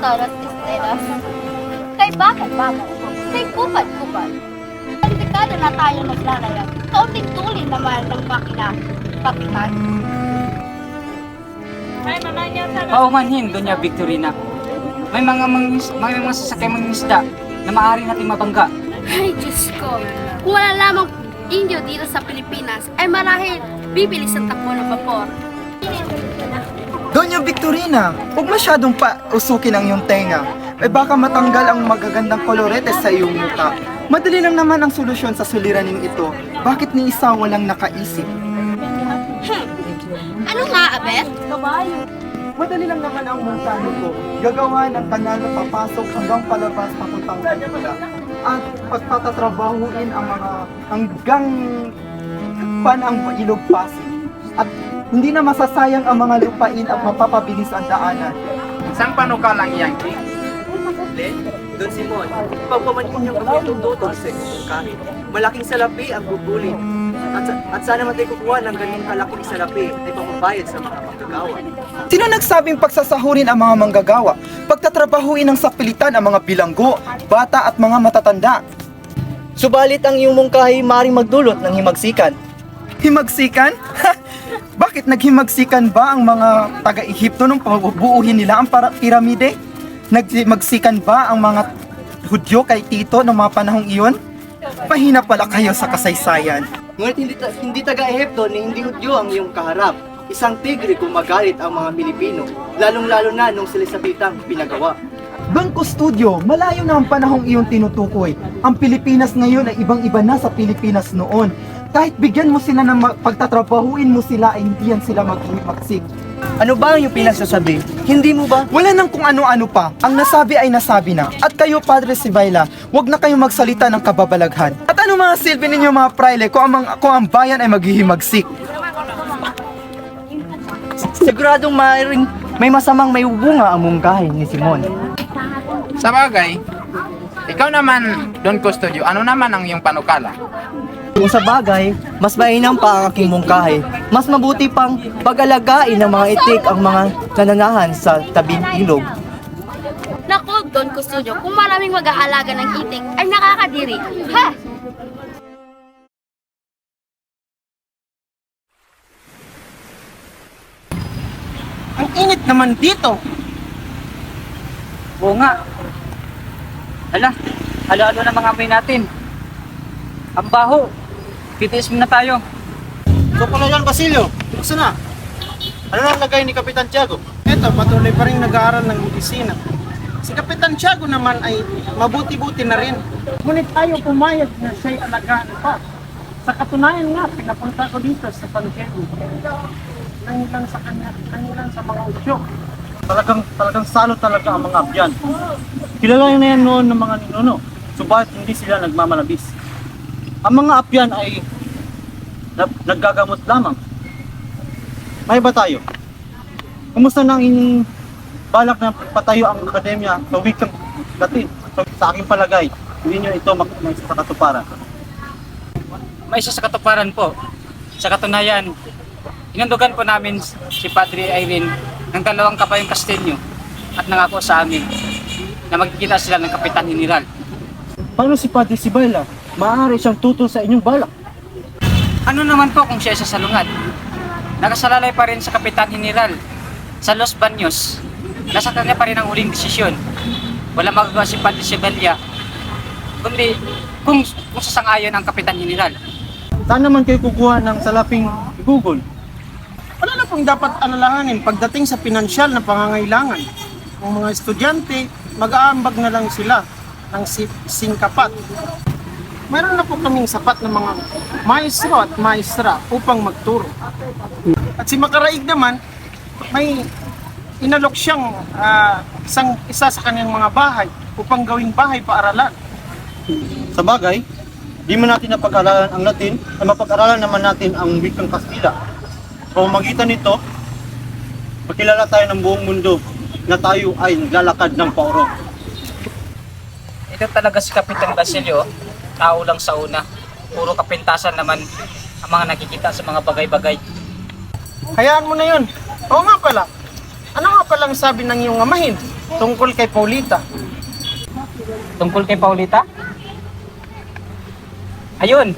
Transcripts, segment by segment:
Taras Estelas. Kay bakal-bakal, kay kupad-kupad. Kwalipikado na tayo naglalaya. Kaunting tulin naman ng kapitan. Paumanhin, Doña Victorina. May mga sasakay mangingisda na maaari nating mabangga. Ay, Diyos ko. Kung wala lamang Indio dito sa Pilipinas, ay marahil bibilis ang takbo ng vapor. Doña Victorina, huwag masyadong pausukin ang iyong tenga. Baka matanggal ang magagandang kolorete sa iyong muka. Madali lang naman ang solusyon sa suliraning ito. Bakit ni isa walang nakaisip? Ano nga, Abet? Madali lang naman ang montahe ko. Gagawa ng kanal na papasok hanggang palabas papuntang Manila. At pagtatatrabahuin ang mga hanggang ang ilog Pasig. At hindi na masasayang ang mga lupain at mapapabilis ang daanan. Isang panukalang Yankee. Don Simon, pagpamanhin niyong gamitin tutol sa kahit malaking salapi ang bubulin. At sana man tayo kukuha ng ganyan kalaking salapi ay pamabayad sa mga manggagawa. Sino nagsabing pagsasahurin ang mga manggagawa? Pagtatrabahuin ng sapilitan ang mga bilanggo, bata at mga matatanda. Subalit ang iyong mungkahi maaaring magdulot ng himagsikan. Himagsikan? Bakit naghimagsikan ba ang mga taga-Ehipto nung pabubuuhin nila ang piramide? Naghimagsikan ba ang mga Hudyo kay Tito noong mga panahong iyon? Mahina pala kayo sa kasaysayan. Ngunit hindi taga-Ehipto ni hindi Hudyo ang iyong kaharap. Isang tigre kung magalit ang mga Pilipino, lalong-lalo na nung sila sa pitang pinagawa. Don Custodio, malayo na ang panahong iyon tinutukoy. Ang Pilipinas ngayon ay ibang-iba na sa Pilipinas noon. Kahit bigyan mo sila ng pagtatrabahuin mo sila ay hindi yan sila maghimagsik. Ano ba ang iyong pinagsasabi? Hindi mo ba? Wala nang kung ano-ano pa. Ang nasabi ay nasabi na. At kayo, Padre Sibayla, huwag na kayong magsalita ng kababalaghan. At ano mga silbi ninyo mga praile kung ang bayan ay maghihimagsik? Siguradong may masamang may bunga ang mungkahi ni Simon. Sa bagay, ikaw naman, Don Custodio, ano naman ang iyong panukala? Kung sa bagay, mas mainam pa ang aking mungkahi. Mas mabuti pang pag-alagain ng mga itik ang mga nananahan sa tabing ilog. Naku, Don Custodio, kung maraming mag-aalaga ng itik, ay nakakadiri. Ha! Ang init naman dito. Oo nga. Halo-halo na mga amoy natin. Ang baho. Titiis muna tayo. So pala yan, Basilio. Gusto na? Ano na lagay ni Kapitan Tiago? Ito, patuloy pa rin nag-aaral ng medisina. Si Kapitan Tiago naman ay mabuti-buti na rin. Ngunit ayaw pumayag na siya'y alagaan pa. Sa katunayan nga, pinapunta ko dito sa Pantiago. Nangilang sa kanya, nangilang sa mga usyo. Talagang salo talaga ang mga abyan. Kilala na yan noon ng mga ninuno. Subalit hindi sila nagmamalabis. Ang mga apyan ay naggagamot lamang. May ba tayo? Kumusta na ang inyong balak na patayo ang akademya sa wikang Latin? Sa aking palagay, hindi nyo ito may sa katuparan. May isa sa katuparan po. Sa katunayan, inundugan po namin si Padre Irene ng 2 kapayong Kastilyo at nangako sa amin na magkikita sila ng Kapitan General. Paano si Padre Sibayla? Maaari siyang tutol sa inyong balak. Ano naman po kung siya isa salungad? Nakasalalay pa rin sa Kapitan General sa Los Baños. Nasa kanya pa rin ang huling desisyon. Wala magagawa si Padre Sibayla kundi kung sasang-ayon ang Kapitan General. Saan naman kayo kukuha ng salaping Google? Wala na pong dapat alalahanin pagdating sa pinansyal na pangangailangan. Ang mga estudyante, mag-aambag na lang sila. ng singkapat. Mayroon na po kaming sapat na mga maestro at maestra upang magturo. At si Makaraig naman, may inalok siyang isa sa kanyang mga bahay upang gawing bahay paaralan. Sa bagay, di man natin napag-aralan ang Latin, ay mapag-aralan naman natin ang wikang Kastila. Sa pamamagitan nito, makilala tayo ng buong mundo na tayo ay naglalakad ng paoro. Ito talaga si Kapitan Basilio, tao lang sa una. Puro kapintasan naman ang mga nakikita sa mga bagay-bagay. Hayaan mo na yun. Oo nga pala. Ano nga palang sabi ng iyong amahin tungkol kay Paulita? Tungkol kay Paulita? Ayun,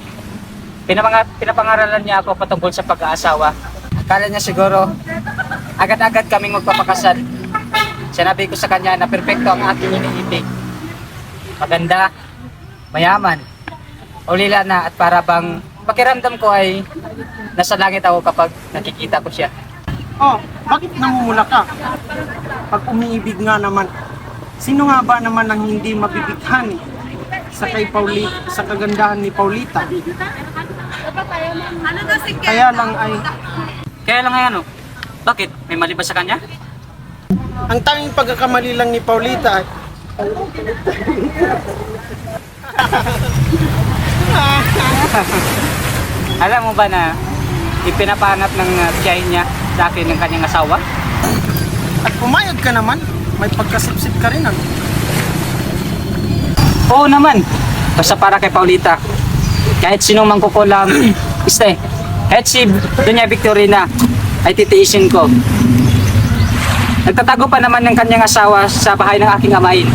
pinapangaralan niya ako patungkol sa pag-aasawa. Akala niya siguro, agad-agad kaming magpapakasal. Sinabi ko sa kanya na perpekto ang aking iniibig. Maganda, mayaman, ulila na at para bang pakiramdam ko ay nasa langit ako kapag nakikita ko siya. Oh, bakit namumula ka? Pag umiibig nga naman, sino nga ba naman ang hindi mabibighani sa kagandahan ni Paulita? Kaya lang Kaya lang ano, bakit? May mali ba sa kanya? ang tanging pagkakamali lang ni Paulita ay Alam mo ba na ipinapanap ng tiyahin niya sa akin ng kanyang asawa? at pumayag ka naman, may pagkasipsip ka rin ano? Oo naman. Basta para kay Paulita. Kahit sinong mangkukulam, kahit si Doña Victorina ay titiisin ko. Nagtatago pa naman ng kanyang asawa sa bahay ng aking amain.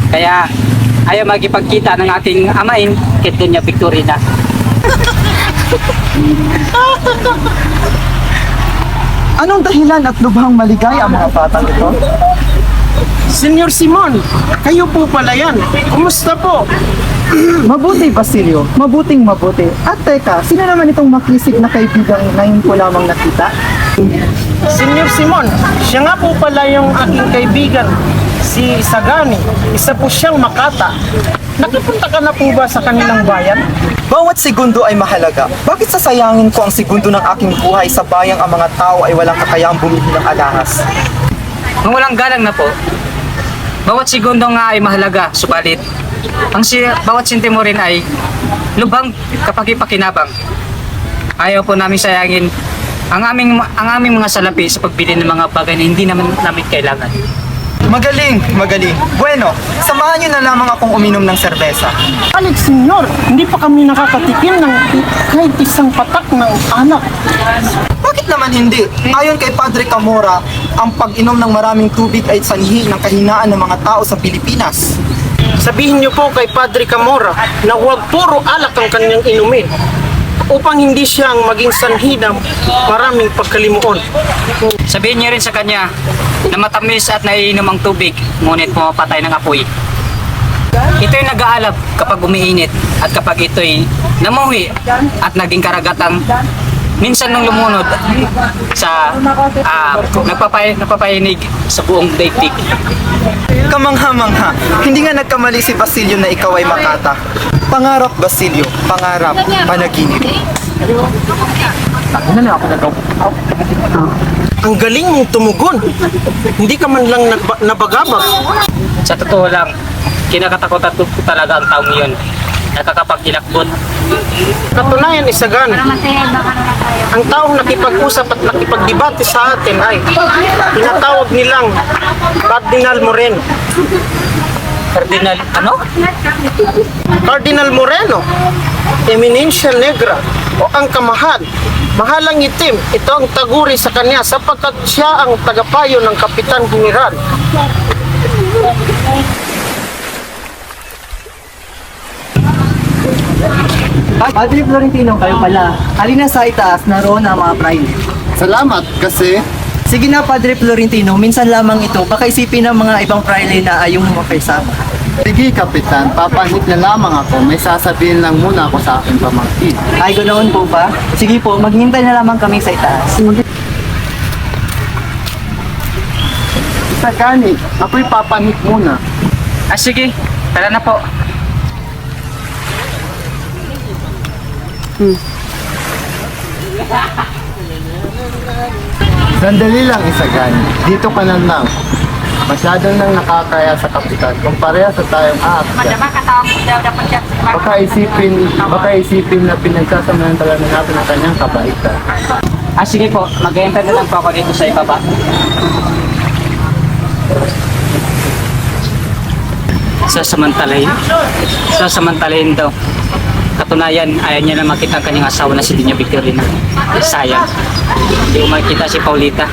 Kaya ayaw magipagkita ng aking amain kay Doña Victorina. Anong dahilan at lubhang maligaya ang mga batang ito? Senyor Simon, kayo po pala yan. Kumusta po? Mabuti, Basilio. Mabuting mabuti. At teka, sino naman itong makisig na kaibigang ngayon ko lamang nakita? Senyor Simon, siya nga po pala yung aking kaibigan, si Sagani. Isa po siyang Makata. Nakapunta ka na po ba sa kanilang bayan? Bawat segundo ay mahalaga. Bakit sasayangin ko ang segundo ng aking buhay sa bayang ang mga tao ay walang kakayahang bumili ng alahas? Kung walang galang na po, bawat segundo nga ay mahalaga, subalit bawat sentimo rin ay lubhang kapag ipakinabang. Ayaw po namin sayangin ang aming mga salapi sa pagbili ng mga bagay na hindi naman namin kailangan. Magaling, magaling. Bueno, samahan niyo na lamang akong uminom ng serbesa. Alex, senyor, hindi pa kami nakakatikim ng kahit isang patak ng alak. Bakit naman hindi? Ayon kay Padre Camora, ang pag-inom ng maraming tubig ay sanhi ng kahinaan ng mga tao sa Pilipinas. Sabihin niyo po kay Padre Camora na huwag puro alak ang kanyang inumin upang hindi siyang maging sanhi ng maraming pagkalimuon. Sabihin niyo rin sa kanya na matamis at naiinom ang tubig, ngunit pumapatay ng apoy. Ito'y nag-aalab kapag umiinit at kapag ito'y namuhi at naging karagatang minsan nung lumunod sa nagpapayinig sa buong daigdig. Kamangha-mangha, hindi nga nagkamali si Basilio na ikaw ay Makata. Pangarap, Basilio, pangarap, panaginip. Ang galing mong tumugon. Hindi ka man lang nabagabag. Sa totoo lang, kinakatakutan ko talaga ang taong yun. Nakakapag-ilakbot. Katunayan, Isagan, ang taong nakipag-usap at nakipagdebate sa atin ay tinatawag nilang Cardinal Moreno. Cardinal, ano? Cardinal Moreno, Eminencia Negra, o ang kamahal, mahalang itim. Ito ang taguri sa kanya sapagkat siya ang tagapayo ng Kapitan General. Padre Florentino, kayo pala. Halina sa itaas, naroon ang mga praile. Salamat kasi Sige na, Padre Florentino, minsan lamang ito. Baka isipin ng mga ibang praile na ayaw mo makisama. sige Kapitan, papanhit na lamang ako. May sasabihin lang muna ako sa aking pamangkin. Ay, ganoon po ba? Sige po, maghintay na lamang kami sa itaas. Sagani, ako'y papanhit muna. Sige, Tara na po. Sandali lang, Isagan. Dito ka na lang. Masyadong nang nakakaya sa kapitan. Kung pareha sa tayong aaksaya. Baka isipin na pinagsasamantala na natin ang kanyang kabaitan. Sige po, mag-enter na lang po ako dito sa ibaba. Sasamantalahin daw. Katunayan, ayaw niya na makita ang kanyang asawa na si Dina Victorina. Sayang. Hindi ko makita si Paulita.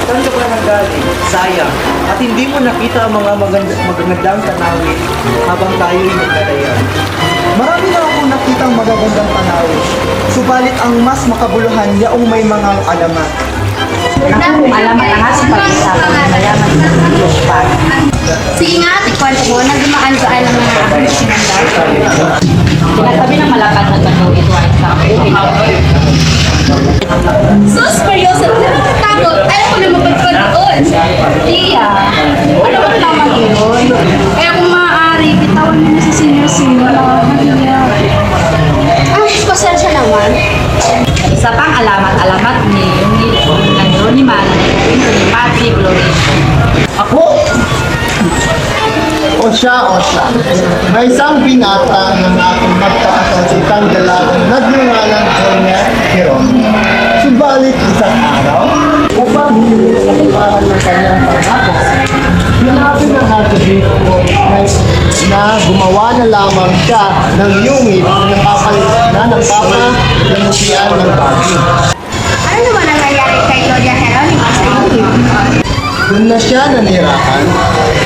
Saan ka ba nanggaling? Sayang. At hindi mo nakita ang mga magagandang tanawin habang tayo'y nagdalayan. Marami na akong nakitang magagandang tanawin. Subalit ang mas makabuluhan yaong may mga alamat. Sige nga, ate, kwento mo, nagdumaan-duaan ng mga abang sinanda. Sinasabi ng malakad na tanong ito ay sa Sus, seryoso, hindi na natatakot. Ayaw ko na mapagpanood. Tia, ano ba naman yun? Kaya kung maaari, bitawan mo na si senior-senior na kanya. Ay, pasensya naman. isa pang alamat ni Jeronima na ni Patrick Loris. O siya. May isang binata ng aking magkakasal sa isang dalagang nagnungalang Doña Jeron. Subalit isang araw, upang hindi nakatuparan ng kanyang pangako, sinabi ng arsobispo na gumawa na lamang siya ng yungit na nagpapalamutian ng bagay. Ano naman ang nangyari kay Gloria Jeronimo sa iyo? Doon na siya nanirahan,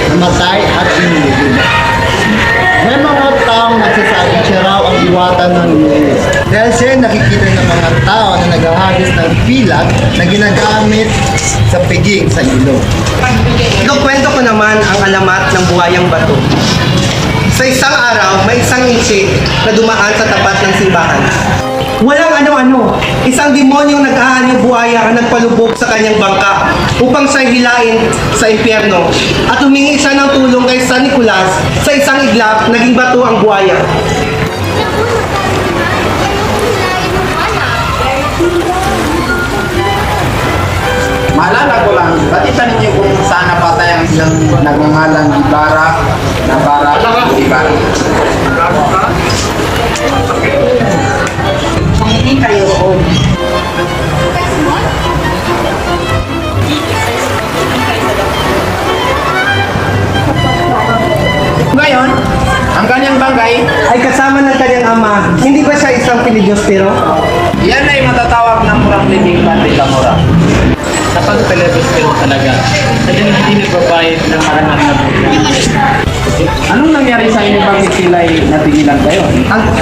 namatay at inilibing. May mga taong nagsasabing siya raw ang diwata ng Lunes. Dahil siya nakikita ng mga tao na naghahagis ng pilat na ginagamit sa piging sa ilog. Ikukwento ko naman ang alamat ng buhayang bato. Sa isang araw, may isang inchik na dumaan sa tapat ng simbahan. Walang ano-ano, isang demonyong nag-aanyong buhaya ang nagpalubog sa kanyang bangka upang siya hilain sa impyerno at humingi siya ng tulong kay San Nicolas sa isang iglap, naging bato ang buhaya. Maalala ko lang, batitan ninyo kung saan napatay ang isang nagngangalang Ibarra. Hindi kayo roon. Ngayon, ang kanyang bangkay, Ay kasama ng kanyang ama, hindi ba siya isang Pilidyostero? yan ay matatawag ng murang living Pandita-mura. Kapag Pilipino talaga, hindi nagbabayad ng marangal na buhay. Anong nangyari sa inyo bakit sila ay natigilan kayo?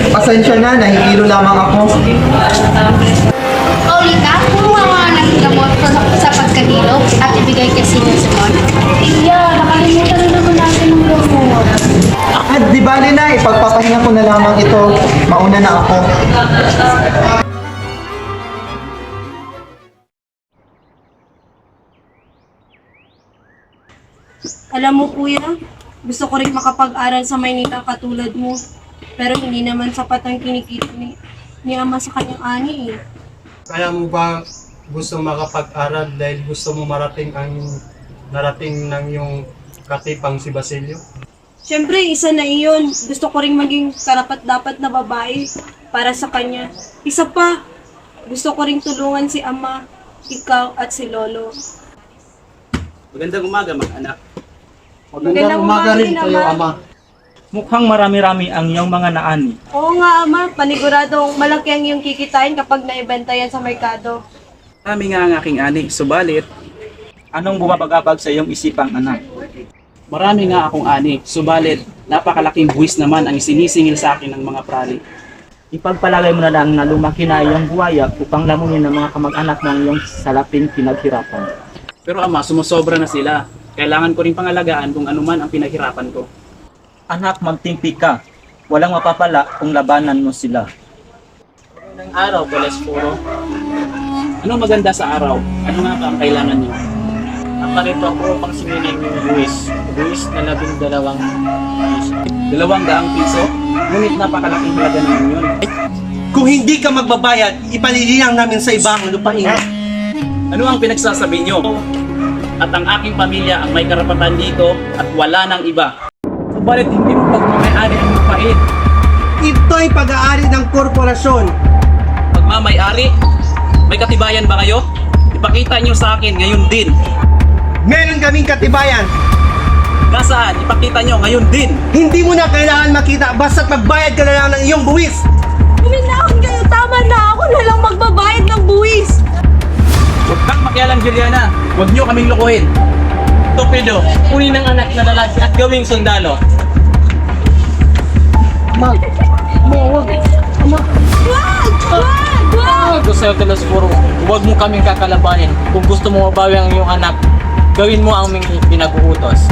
Pasensya na, nahihilo lamang ako. Paulita, kumuha ka ng gamot sa pagkahilog at ibigay kay Senior Simon. Tia, nakalimutan na naman natin ng gamot. At di bali na, ipagpapahinga ko na lamang ito. Mauna na ako. Alam mo, kuya, gusto ko rin makapag-aral sa Maynila katulad mo. Pero hindi naman sapat ang kinikita ni ama sa kanyang ani eh. Kaya mo ba gusto makapag-aral dahil gusto mo marating ang narating ng yung katipang si Basilio? Siyempre, isa na iyon. Gusto ko rin maging karapat-dapat na babae para sa kanya. Isa pa, gusto ko rin tulungan si ama, ikaw at si lolo. Magandang umaga, mag-anak. Magandang umaga rin kayo, ama. Mukhang marami-rami ang iyong mga naani. Oo nga, ama. Paniguradong malaki ang iyong kikitain kapag naibenta yan sa merkado. Marami nga ang aking ani, subalit, anong bumabagabag sa iyong isipang anak? Marami nga akong ani, subalit, napakalaking buwis naman ang isinisingil sa akin ng mga prali. Ipagpalagay mo na lang na lumaki na iyong buhaya upang lamunin ng mga kamag-anak ng iyong salaping pinaghirapan. Pero ama, sumusobra na sila. Kailangan ko rin pangalagaan kung anuman ang pinaghirapan ko. Anak, magtimpi ka. Walang mapapala kung labanan mo sila. Ng araw, Telesforo. Ano maganda sa araw? Ano nga ba ang kailangan niyo? Naparito ako upang singilin yung buwis. Buwis na 12 piso. 200 piso? Ngunit napakalaking halaga naman yun. Kung hindi ka magbabayad, ipaliliyang namin sa ibang lupain. Ano ang pinagsasabi niyo? At ang aking pamilya ang may karapatan dito at wala nang iba. Subalit hindi mo pagmamayari ang lupain. Ito'y pag-aari ng korporasyon. Pagmamayari? May katibayan ba kayo? Ipakita niyo sa akin ngayon din. Meron kaming katibayan. Nasaan? Ipakita niyo ngayon din. Hindi mo na kailangan makita basta't magbayad ka na lang ng iyong buwis. Kuminahon kayo, tama na. Ako na lang magbabayad ng buwis. Huwag kang makialam, Juliana. Huwag niyo kaming lokohin. Tupido, kunin ang anak na lalaki at gawing sundalo. Ako sa'yo, Telesforo, huwag mo kaming kakalabanin. Kung gusto mo mabawi ang iyong anak, gawin mo ang aming pinag-uutos.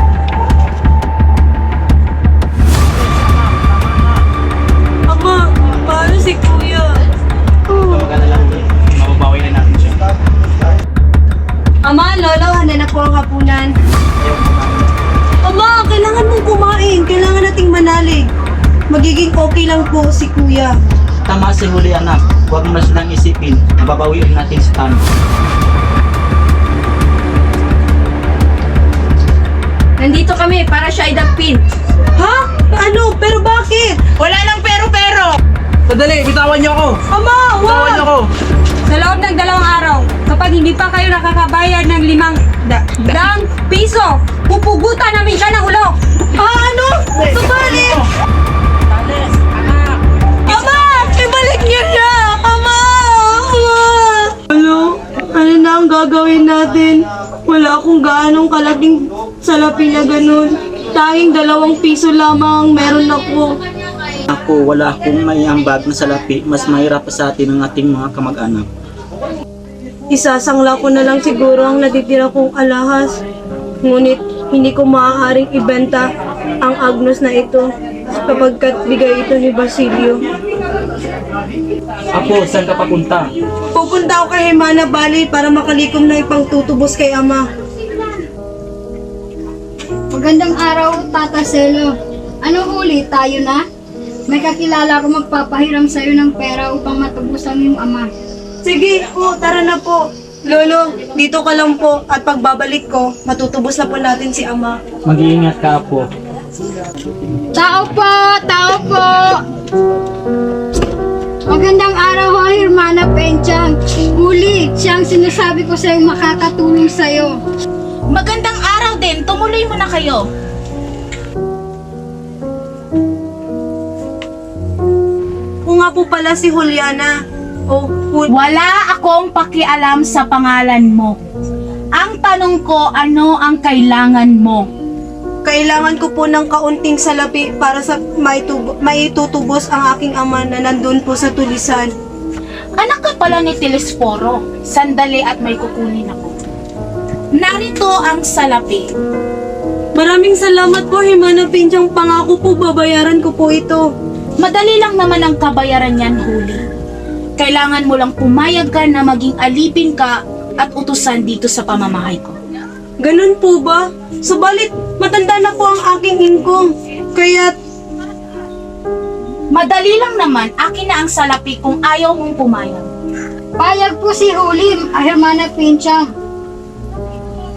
Ama, paano si Kuya? Huwag ka na lang. Mababawi na natin siya. Ama, Lolo, handa na po ang hapunan. Ama, kailangan mong kumain. Kailangan nating manalig. Magiging okay lang po si Kuya. Tama si Huli, anak. Huwag mo na silang isipin. Nababawiin natin si Tano. Nandito kami para siya idagpin. Ha? Ano? Pero bakit? Wala nang pero-pero! Sandali, bitawan niyo ako! Ama, Bitawan niyo ako! Sa loob ng 2 araw, kapag hindi pa kayo nakakabayad ng 5 piso, pupugutan namin siya ng ulo! ano? Subalit! Ama! Ibalik niyo siya! Ama! Ano na ang gagawin natin? Wala akong gaanong kalaking salapi na ganun. Tanging 2 piso lamang meron ako. Ako, wala akong maiambag na salapi. Mas mahirap pa sa atin ang ating mga kamag-anak. Isasangla ko na lang siguro ang natitira kong alahas. Ngunit hindi ko maaaring ibenta ang agnos na ito kapagkat bigay ito ni Basilio. Apo, saan ka papunta? Pupunta ako kay Himana Valley para makalikom na ipangtutubos kay Ama. Magandang araw, Tata Selo. Ano huli, tayo na? May kakilala ko magpapahiram sa'yo ng pera upang matubusan yung ama. Sige po, tara na po. Lolo, dito ka lang po at pagbabalik ko, matutubos na po natin si Ama. Mag-iingat ka, Apo. Tao po! Tao po! Magandang araw ho, Hermana Penchang. Huli, siyang sinasabi ko sa'yo makakatulong sa'yo. Magandang araw din, tumuloy mo na kayo. Kung nga po pala si Juliana. Wala akong pakialam sa pangalan mo. Ang tanong ko, ano ang kailangan mo? Kailangan ko po ng kaunting salapi para sa maitutubos ang aking ama na nandun po sa tulisan. Anak ka pala ni Telesforo. Sandali at may kukunin ako. Narito ang salapi. Maraming salamat po, Himana Pinchang. Pangako po, babayaran ko po ito. Madali lang naman ang kabayaran niyan, Huli. Kailangan mo lang pumayag ka na maging alipin ka at utusan dito sa pamamahay ko. Ganun po ba? Subalit, matanda na po ang aking ingkong. Kaya't Madali lang naman, akin na ang salapi kung ayaw mong pumayag. Payag po si Huli, Hermana Pinchang.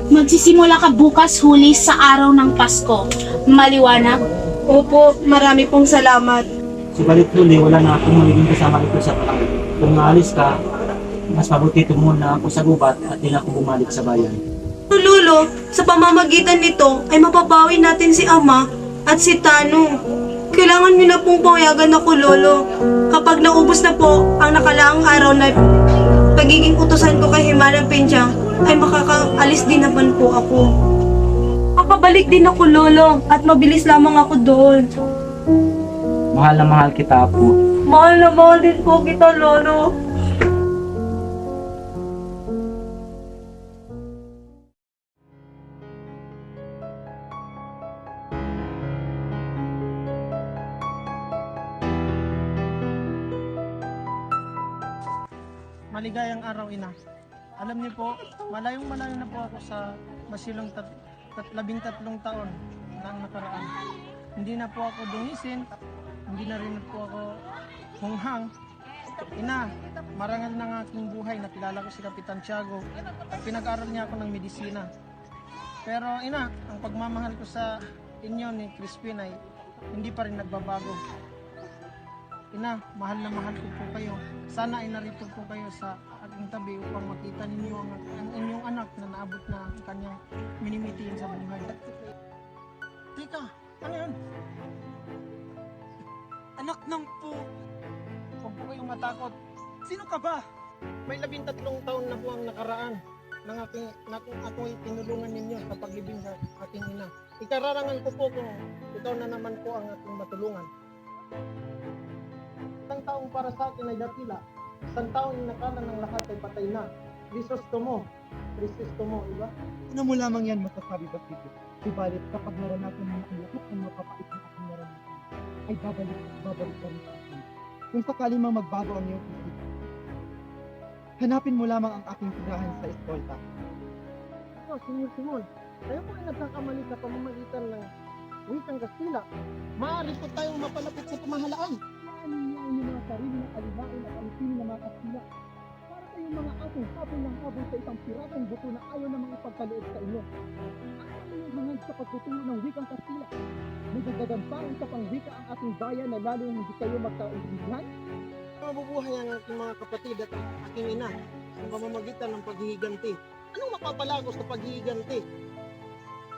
Magsisimula ka bukas, Huli, sa araw ng Pasko. Maliwanag? opo, marami pong salamat. Subalit Huli, wala na akong magiging kasama ito sa parang. Kung maalis ka, mas mabuti tumuna ako sa gubat at di na ako bumalik sa bayan. Lolo, sa pamamagitan nito ay mapapawi natin si Ama at si Tano. Kailangan niyo na pong payagan ako, Lolo. Kapag naubos na po ang nakalaang araw na pagiging utusan ko kay Himana Pinchang, ay makakaalis din naman po ako. Makabalik din ako, Lolo, at mabilis lamang ako doon. Mahal na mahal kita, Apo. Mahal na mahal din po kita, Lolo. Maligayang araw, ina. Alam niyo po, malayo na po ako sa masilong 13 taon na ang nakaraan. Hindi na po ako dungisin, hindi na rin po ako hunghang. Ina, marangal ng aking buhay, nakilala ko si Kapitan Tiago at pinag-aral niya ako ng medisina. Pero ina, ang pagmamahal ko sa inyo ni Crispin ay hindi pa rin nagbabago. Ina, mahal na mahal ko po kayo. Sana ay narito po kayo sa aking tabi upang makita ninyo ang inyong anak na naabot na ang kanyang minimitiin sa buhay. Teka, ano yun? Anak ng po. Huwag po kayong matakot. Sino ka ba? May 13 taon na po ang nakaraan ng ako'y tinulungan ninyo sa paglibing sa aking ina. Ikararangan ko po kung ikaw na naman po ang aking matulungan. Isang taong para sa akin ay dakila. Isang taong nakala ng lahat ay patay na. Crisostomo, iba? Ano mo lamang yan masasabi ba, Tito? Subalit kapag naranasan mo ang lahat ng mapapait na aking naranasan, ay babalik ka rin sa akin. Kung sakali mang magbago ang iyong isip, hanapin mo lamang ang aking tirahan sa eskolta. Senyor Simon, tayo po ay nagkakamali sa pamamagitan ng wikang Kastila. Maaari po tayong mapalapit sa pamahalaan. Maanin niyo ang inyong mga sarili na alihain at alipin ng mga Kastila. Para kayong mga ating habol ng habol sa isang piratong buto na ayaw na mga ipagkaloob sa inyo. Ano ang hangad sa pagtutulo ng wikang Kastila? Magdagdagan pa ang isa pang wika ang ating bayan na lalo hindi kayo magkaintindihan? Mabubuhay ang aking mga kapatid at ang aking ina sa pamamagitan ng paghihiganti. Anong mapapalago sa paghihiganti?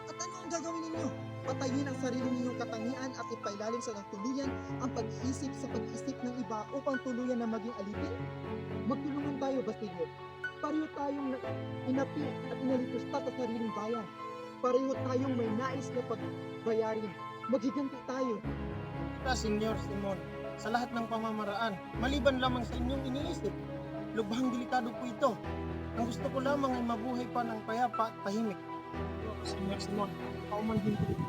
At ano ang gagawin ninyo? Patayin ang sarili ninyong katangian at ipailalim sa tuluyan ang pag-iisip sa pag-iisip ng iba upang tuluyan na maging alipin? Magtulungan tayo, Basilio. Pareho tayong inapi at inalitusta sa sariling bayan. Pareho tayong may nais na pagbayarin. Maghiganti tayo. Senyor Simon, sa lahat ng pamamaraan, maliban lamang sa inyong iniisip, lubhang delikado po ito. Ang gusto ko lamang ay mabuhay pa ng payapa at tahimik. Senyor Simon, paumanhin ko ito.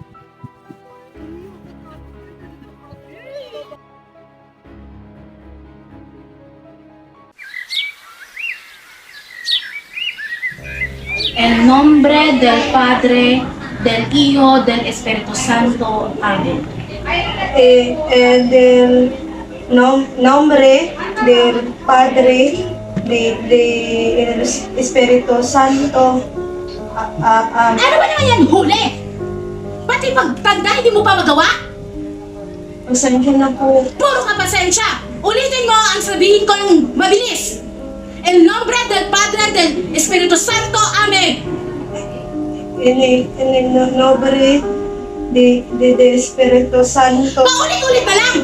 En nombre del Padre, del Hijo, del Espíritu Santo. Amén. Del nombre del Padre, del Espíritu Santo. Ano ba naman yan, huli? Pati pagtanda, hindi mo pa magawa? Pasensya na po. Puro ka pasensya! Ulitin mo ang sabihin ko yung mabilis! En nombre del Padre, del Espíritu Santo. Amén. En el nombre de Espíritu Santo. Paulit-ulit na lang!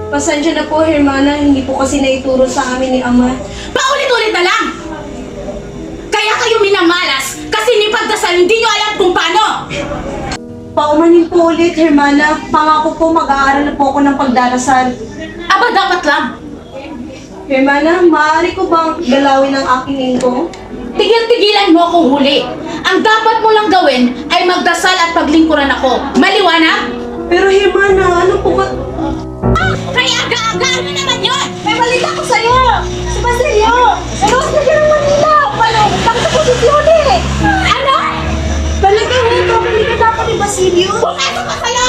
Pasensya na po, Hermana. Hindi po kasi naituro sa amin ni Ama. Paulit-ulit na lang! Kaya kayo minamalas kasi nipagdasal hindi nyo alam kung paano! Paumanin po ulit, Hermana. Pangako po, mag-aaral na po ako ng pagdarasal. Aba, dapat lang! Hermana, maaari ko bang galawin ang aking lingkong? Tigil-tigilan mo akong huli. Ang dapat mo lang gawin ay magdasal at paglingkuran ako. Maliwanag? Pero Hermana, ano po ba? Ah! Kaya aga-aga! Ano naman yun? May balita ko sa'yo! Si Basilio! Naros na siya ng Manila! Bakit sa posisyon eh? Ano? Talagang ito, hindi ka dapat ni Basilio? Pumasok ka kayo!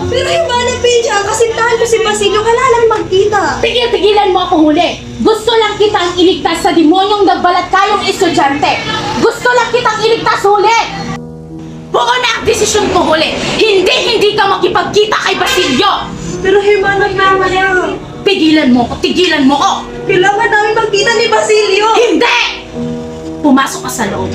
Pero Hermana, Pincha, kasintahan ko si Basilio, kailangan magkita. Tigil-tigilan mo ako huli. Gusto lang kitang iligtas sa demonyong nagbalat kayong estudyante. Gusto lang kitang iligtas huli. Buo na ang desisyon ko huli. Hindi ka makipagkita kay Basilio. Pero Hermana, mamaya. Tigilan mo ko. Kailangan namin magkita ni Basilio. Hindi! Pumasok ka sa loob.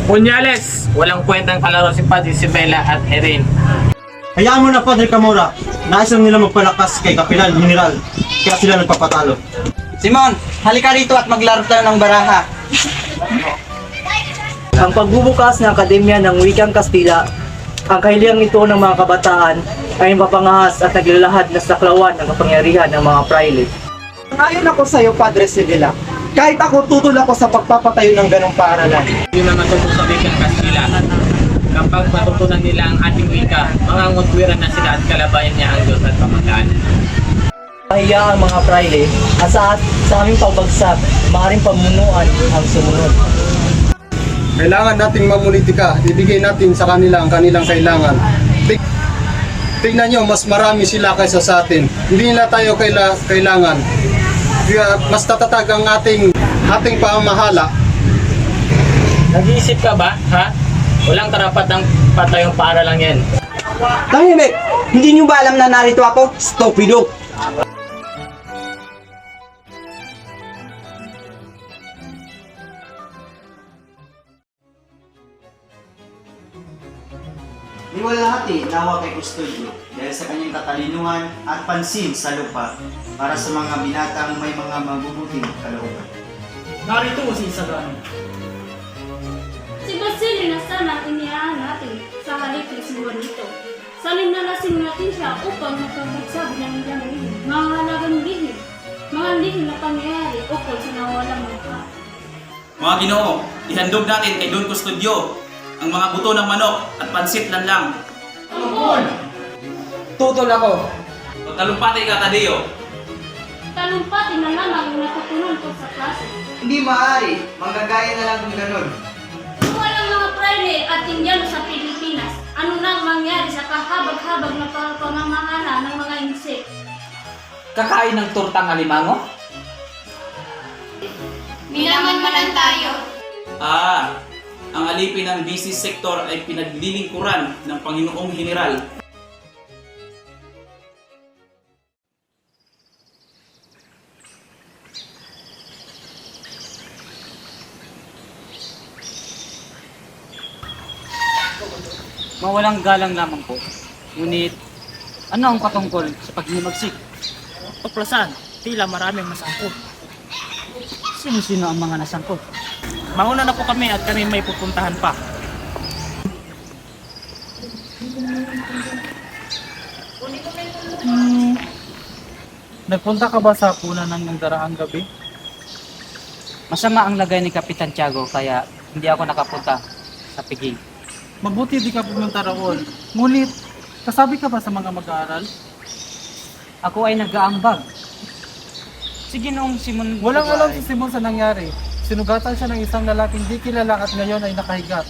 Punyales! Walang kwentang kalaro si Padre Isabela at Erin. Hayaan mo na, Padre Camora. Nais lang nila magpalakas kay Kapitan General. Kaya sila nagpapatalo. Simon, halika rito at maglaro tayo ng baraha. Ang pagbubukas ng Akademya ng Wikang Kastila, ang kahiliang ito ng mga kabataan ay mapangahas at naglalahad na saklawan ng kapangyarihan ng mga praile. Ayon ako sa iyo, Padre Sevilla. Kahit ako, tutol ako sa pagpapatayo ng ganong paaralan. Yung mga tungkol sa wikang Kastila, kapag matutunan nila ang ating wika, mangangutwiran na sila at kalabayan niya ang Diyos at pamataan. Mahiya ang mga praile at sa aming pagbagsak, maaaring pamunuan ang sumunod. Kailangan nating mamulitika, ibigay natin sa kanila ang kanilang kailangan. Tignan nyo, mas marami sila kaysa sa atin. Hindi nila tayo kailangan. Kaya mas tatatag ang ating pamamahala. Nag-iisip ka ba, ha? Walang karapat ng patayong para lang yan. Tahimik! Hindi nyo ba alam na narito ako? Stupido! Niwalhati nawa kay Custodio dahil sa kanyang katalinuhan at pansin sa lupa para sa mga binatang may mga mabubuting kalooban. Narito si Isagani. Si Basilio na sanang inihaan natin sa halip ni si Juanito. Salin na lasing natin siya upang makapagsabi ng ilang lihim, mga halagang lihim, mga lihim na pangyayari ukol sa nawalang mukha. Mga Ginoo, ihandog natin kay Don Custodio ang mga buto ng manok at pansit lang. Tutol ako. Talumpati ka, Tadeo. Talumpati na lamang ang natutunan ko sa klase. Hindi maaari, manggagaya na lang kung ganun. Kung walang mga praile at Indiano sa Pilipinas, ano nang mangyari sa kahabag-habag na pamamahala ng mga insek? Kakain ng tortang alimango? Minaman-manan tayo. Ang alipin ng business sector ay pinaglilingkuran ng Panginoong General. Mawalang galang lamang po. Ngunit, ano ang patungkol sa paghimagsik? Tuklasan, tila maraming masangkot. Sino-sino ang mga nasangkot? Mauna na po kami at kami may pupuntahan pa. Nagpunta ka ba sa punan ng nagdaraang gabi? Masama ang lagay ni Kapitan Tiago kaya hindi ako nakapunta sa piging. Mabuti di ka pumunta roon. Ngunit, kasabi ka ba sa mga mag-aaral? Ako ay nag-aambag. Sige noong Simon... Walang alam si Simon sa nangyari. Sinugatan siya ng isang lalaking di kilala at ngayon ay nakahiga.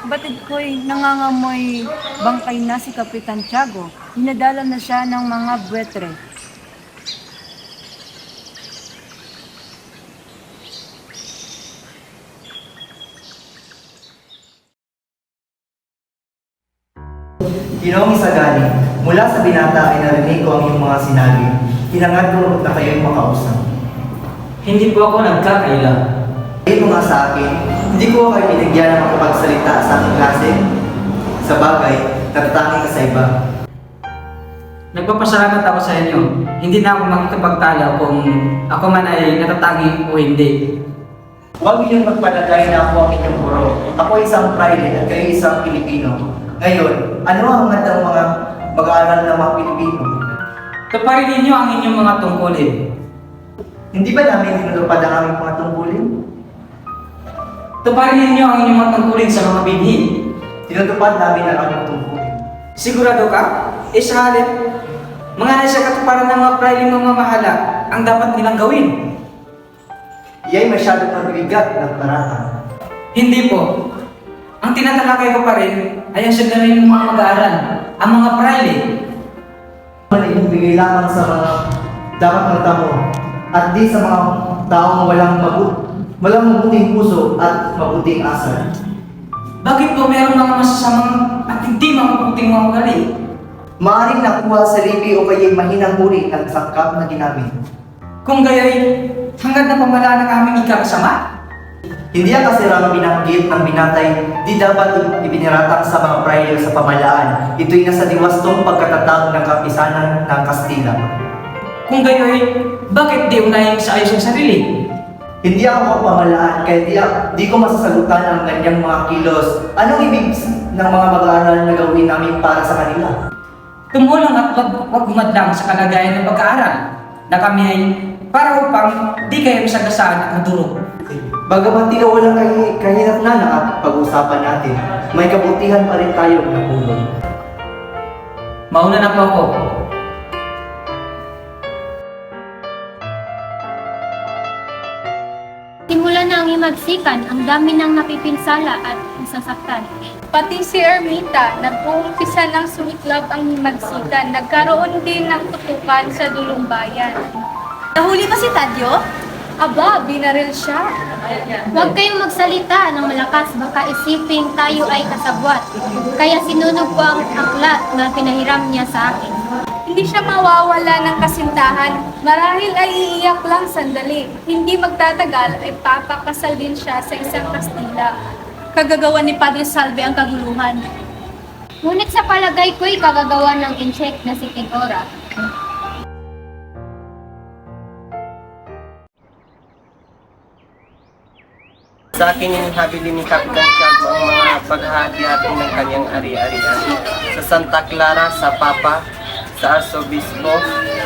Batid ko'y nangangamoy bangkay na si Kapitan Tiago. Hinadala na siya ng mga buwetre. Ginoong Isagani, mula sa binata ay narinig ko ang iyong mga sinabi. Hinangad ko na kayo'y makausap. Hindi po ako nagkakaila. Sabihin mo nga sa akin, hindi ko kayo binigyan ng makapagsalita sa aking klase. Sa bagay, natatangi ka sa iba. Nagpapasalamat ako sa inyo. Hindi na ako makikipagtalo kung ako man ay natatangi o hindi. Huwag ninyong magpalagay na ako ang inyong guro. Ako isang private at kayo isang Pilipino. Ngayon, ano ang hangad ng mga mag-aaral ng mga Pilipino? Tuparin ninyo ang inyong mga tungkulin. Hindi ba namin tinutupad ang aming mga tungkulin? Tuparin ninyo ang inyong mga tungkulin sa mga binhi. Tinutupad namin ang aming tungkulin. Sigurado ka? Sa halip, mga nasa katuparan ng mga praile mamamahala ang dapat nilang gawin. Iya'y masyadong mabigat ng paratang. Hindi po. Ang tinatalakay ko pa rin ay ang sundalin ng mga mag-aaral, ang mga praile. Ibigay lamang sa mga dapat magtamo at di sa mga taong walang mabuting puso at mabuting asal. Bakit po mayroong mga masasamang at hindi mabuting mga ugali? Maaring nakuha sa libi o kaya'y mahinang uri ng sangkap na ginamit. Kung gayoy, hanggang na pamalaan ng aming ikakasama? Hindi ang kasirang binanggit ng binatay, di dapat ibiniratang sa mga prayer sa pamalaan. Ito'y nasa diwastong pagkatatag ng kapisanan ng Kastila. Kung gayoy, bakit di unahin sa ayos ang sarili? Hindi ako pamalaan, kaya di ko masasagutan ang kanyang mga kilos. Anong ibig ng mga mag-aaral na gawin namin para sa kanila? Tumulong at wag humadlang sa kalagayan ng pag-aaral. na kami ay para upang di kayo masagasaan at madurog. Bagamat tila walang kahinatnanan at pag-usapan natin, may kabutihan pa rin tayo na pulong. Mauna na po ako. Simula na ang himagsikan, ang dami ng napipinsala at nasasaktan. Pati si Ermita, nag-uumpisa ng sumiklab ang himagsikan. Nagkaroon din ng tutukan sa dulong bayan. Nahuli ba si Tadyo? Aba, binaril siya. Huwag kayong magsalita ng malakas, baka isiping tayo ay kasabwat. Kaya sinunog ko ang aklat na pinahiram niya sa akin. Hindi siya mawawala ng kasintahan. Marahil ay iiyak lang sandali. Hindi magtatagal ay papakasal din siya sa isang Kastila. Kagagawa ni Padre Salve ang kaguluhan. Ngunit sa palagay ko'y kagagawa ng insect na si Tinora. Sa akin inihabilin ni Kapitan Tiago ang mga paghahati-hati ng kanyang ari-arian. Sa Santa Clara, sa Papa, sa Arsobispo,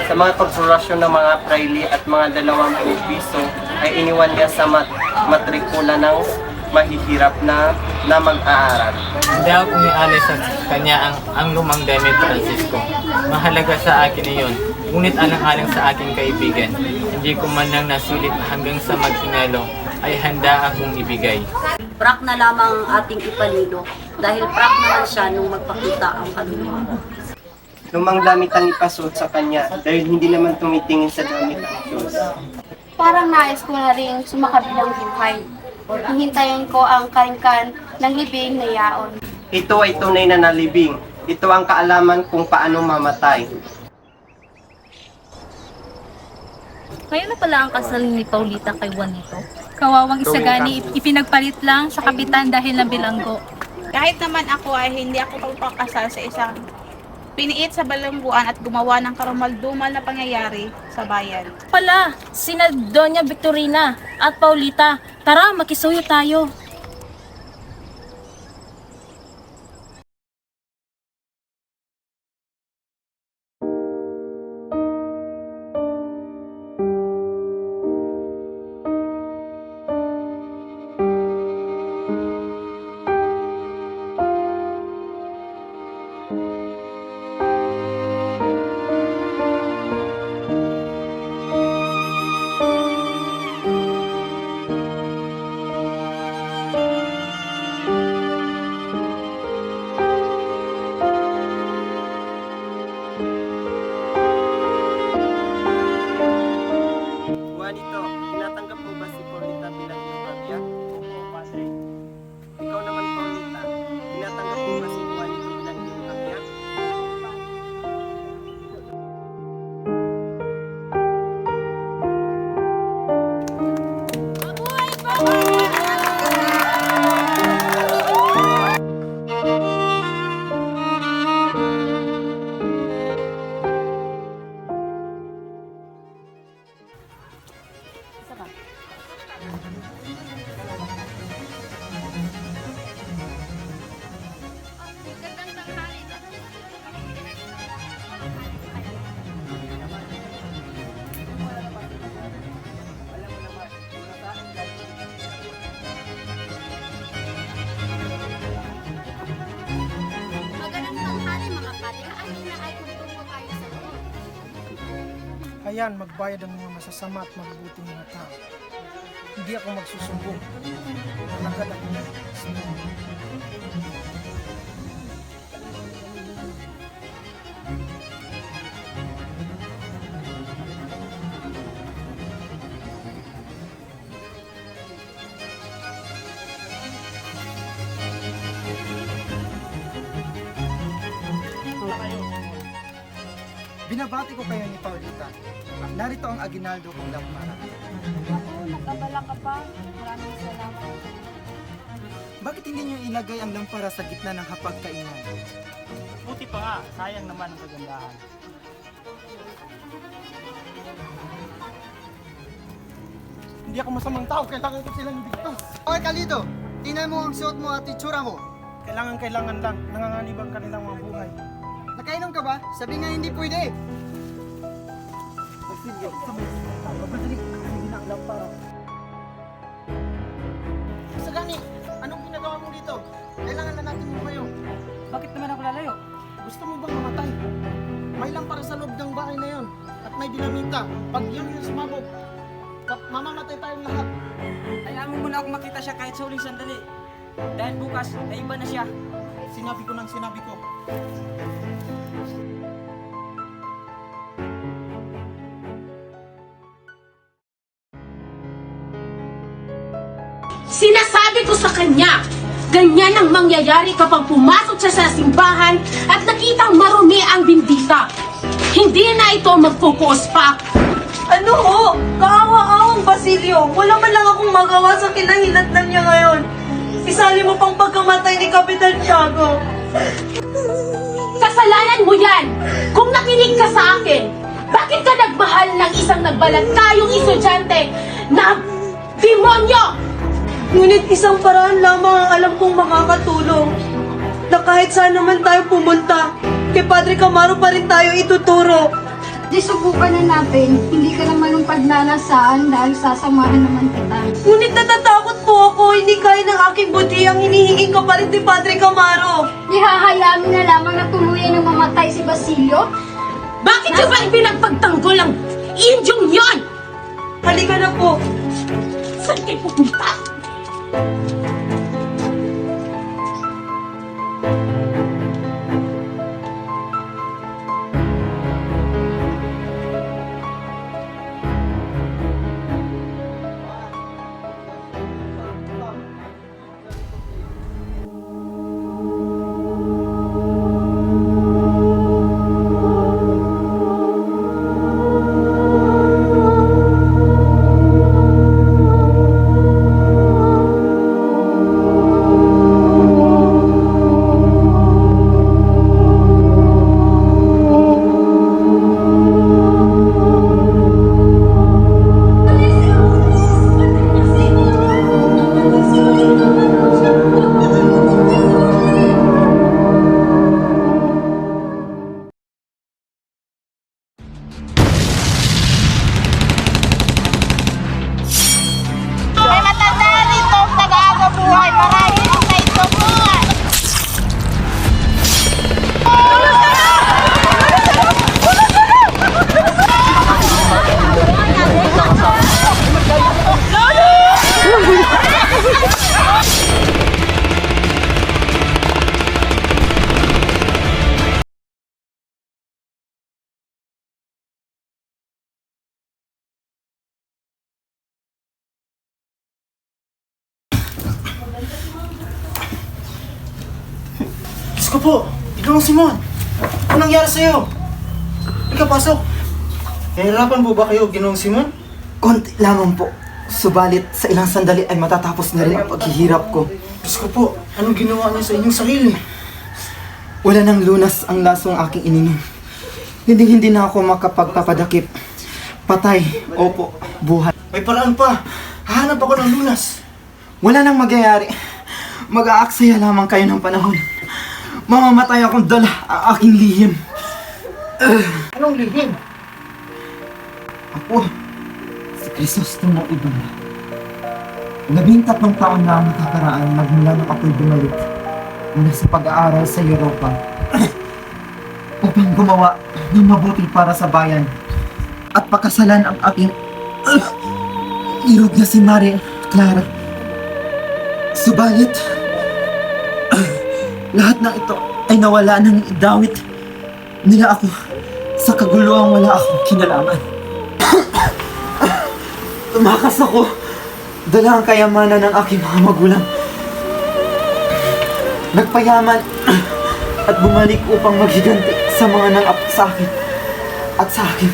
sa mga konsultasyon ng mga praili at mga 20 piso ay iniwan niya sa matrikula ng mahihirap na mag-aaral. Hindi ako kumialay sa kanya ang lumang Deme Francisco. Mahalaga sa akin iyon, ngunit alang-alang sa aking kaibigan. Hindi ko man lang nasulit hanggang sa maghinalo ay handa akong ibigay. Prak na lamang ang ating ipanilo dahil prak naman siya nung magpakita ang kaluluwa. Lumang damit ang ipasuot sa kanya dahil hindi naman tumitingin sa damit ng Diyos. Parang nais ko na rin sumakabilang buhay. Hihintayin ko ang karingkan ng libing na yaon. Ito ay tunay na nalibing. Ito ang kaalaman kung paano mamatay. Ngayon na pala ang kasal ni Paulita kay Juanito. Kawawang isagani, ipinagpalit lang sa kapitan dahil ng bilanggo. Kahit naman ako ay hindi ako pagpakasal sa isang piniit sa balangguan at gumawa ng karumaldumal na pangyayari sa bayan. Pala, sina Doña Victorina at Paulita. Tara, makisuyo tayo. Juanito, tinatanggap mo ba si Paulita bilang iyong kabiyak? Oo, Padre. Ikaw naman, Paulita, tinatanggap mo ba si Juanito bilang iyong kabiyak? Ayan, magbayad ang mga masasama at mabubuting mga tao. Hindi ako magsusumbong. Malagad ako na. Binabati ko kayo ni Paulita. Narito ang aginaldo kong lampara. Nagkabala ka pa. Maraming salamat. Bakit hindi niyo ilagay ang lampara sa gitna ng hapagkainan? Buti pa nga, sayang naman ang kagandahan. Hindi ako masamang tao, kailangan ko silang dito. Okay, Kalito, tingnan mo ang suot mo at itsura mo. Kailangan lang, nanganganib ang kanilang mga buhay. Nakainom ka ba? Sabi nga hindi pwede. Basilio, sa may tayo. Madali, hindi na ang lampara. Sagani, anong ginagawa mo dito? Kailangan na natin lumayo. Bakit naman ako lalayo? Gusto mo bang mamatay? May lampara sa loob ng bahay na yon at may dinamita. Pag yun yung sumabog, mamamatay tayong lahat. Hayaan mo muna akong makita siya kahit sa huling sandali. Dahil bukas, naiba na siya. Sinabi ko ng sinabi ko. Sinasabi ko sa kanya, ganyan ang mangyayari kapag pumasok siya sa simbahan at nakitang marumi ang bindita. Hindi na ito magfocus pa. Ano ho? Kaawa-awang Basilio. Wala man lang akong magawa sa kinahinatnan niya ngayon. Isali mo pang pagkamatay ni Kapitan Tiago. Kasalanan mo yan! Kung nakinig ka sa akin, bakit ka nagmahal ng isang nagbalat tayong estudyante na demonyo? Ngunit isang paraan lamang ang alam kong makakatulong. Na kahit saan naman tayo pumunta, kay Padre Camaro pa rin tayo ituturo. Di subukan na natin, hindi ka naman ng paglalasaan dahil sasamahan naman kita. Ngunit natatakot po ako, hindi kaya ng aking buti ang hinihingi ko pa rin ni Padre Camaro. Ihahayaan mo na lamang na tuluyan ng mamatay si Basilio? Bakit ka ba ipinagpagtanggol ang Indyong yon? Halika na po. Saan kayo pupunta? May matanda rito nag-aagabuhay. Marahil sa ito po. Diyos ko po, Ginoong Simon, ano nangyari sa'yo? Hindi ka pasok. Nahihirapan po ba kayo, Ginoong Simon? Konti lamang po. Subalit sa ilang sandali ay matatapos na rin ang paghihirap ko. Diyos ko po, anong ginawa niyo sa inyong sarili? Wala nang lunas ang lasong aking ininom. Hindi na ako makapagpapadakip. Patay, opo, buhay. May paraan pa. Hahanap ako ng lunas. Wala nang magyayari. Mag-aaksaya lamang kayo ng panahon. Mamamatay akong dala ang aking lihim. Anong lihim? Ako, si Crisostomo ng Ibarra. 13 taon na ang nakakaraan magmula nang ako'y bumalik mula sa pag-aaral sa Europa upang gumawa ng mabuti para sa bayan at pakasalan ang aking irog na si Maria Clara. Subalit, lahat ng ito ay nawala nang idawit nila ako sa kaguluhang wala akong kinalaman. Tumakas ako, dala ang kayamanan ng aking mga magulang. Nagpayaman at bumalik upang maghiganti sa mga nang-apo sa akin at sa akin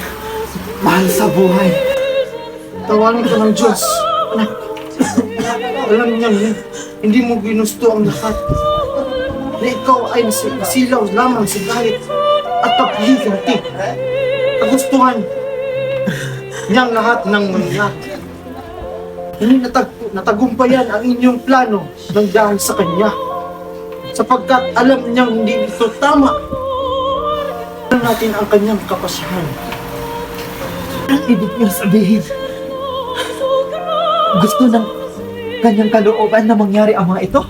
mahal sa buhay. Tawanan ka ng Diyos. Anak, alam niya hindi mo ginusto ang lahat. Na ikaw ay silaw lamang sa galit at paghiganti. Kagustuhan niyang lahat ng mangyayari. Hindi natagumpayan ang inyong plano ng dahil sa kanya. Sapagkat alam niyang hindi ito tama. Alam natin ang kanyang kapasyahan. Ibig niyo sabihin, gusto ng kanyang kalooban na mangyari ang mga ito?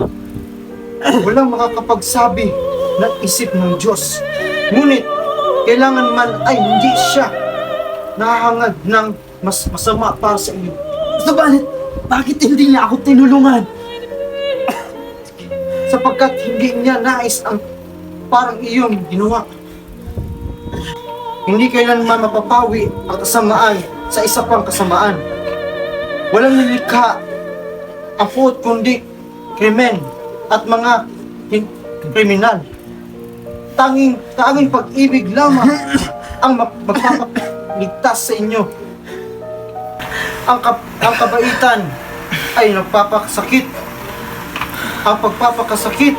Walang makakapagsabi ng isip ng Diyos. Ngunit, kailangan man ay hindi siya nahahangad ng mas masama para sa iyo. Subalit, bakit hindi niya ako tinulungan? Sapagkat hindi niya nais ang parang iyong ginawa. Hindi kailanman mapapawi ang kasamaan sa isa pang kasamaan. Walang nilikha ang puot kundi krimen at mga kriminal. Tanging pag-ibig lamang ang magpapaligtas sa inyo. Ang kabaitan ay nagpapakasakit. Ang pagpapakasakit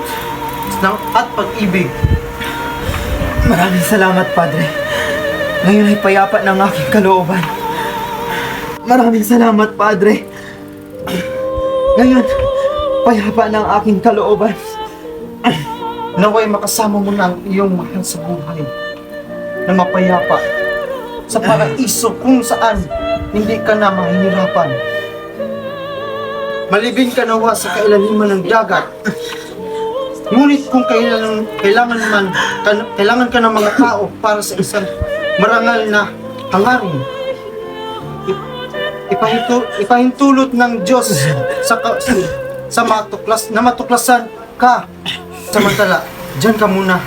at pag-ibig. Maraming salamat, Padre. Ngayon ay payapa ng aking kalooban. Maraming salamat, Padre. Ngayon, payapa ng aking kalooban. Naway makasama mo na ang iyong mahal sa buhay na mapayapa sa paraiso kung saan hindi ka na mahihirapan. Malibing ka nawa sa kailaliman ng dagat. Ngunit kung kailangan ka ng mga tao para sa isang marangal na hangarin, ipahintulot ng Diyos sa matuklasan ka. Samantala, diyan ka muna.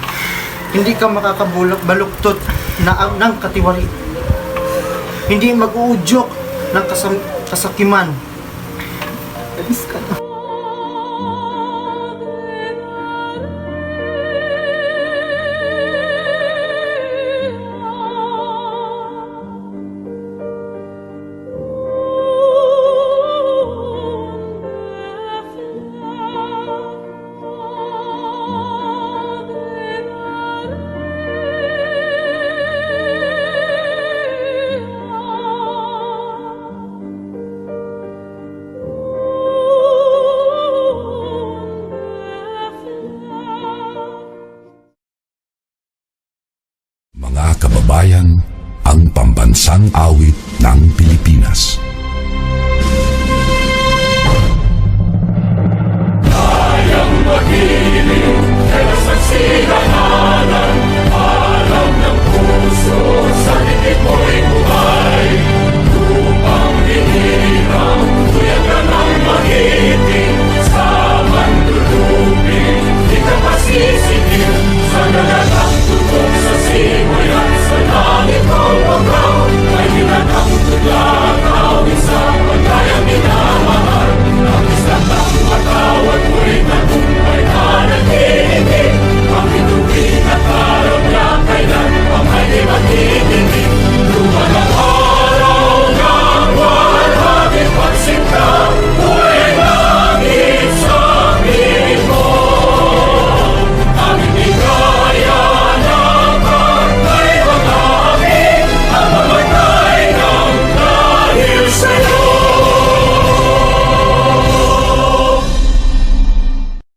Hindi ka makakabaluktot ng katiwari. Hindi mag-uudyok ng kasakiman. Alis ka na. Mga kababayan, ang pambansang awit ng Pilipinas.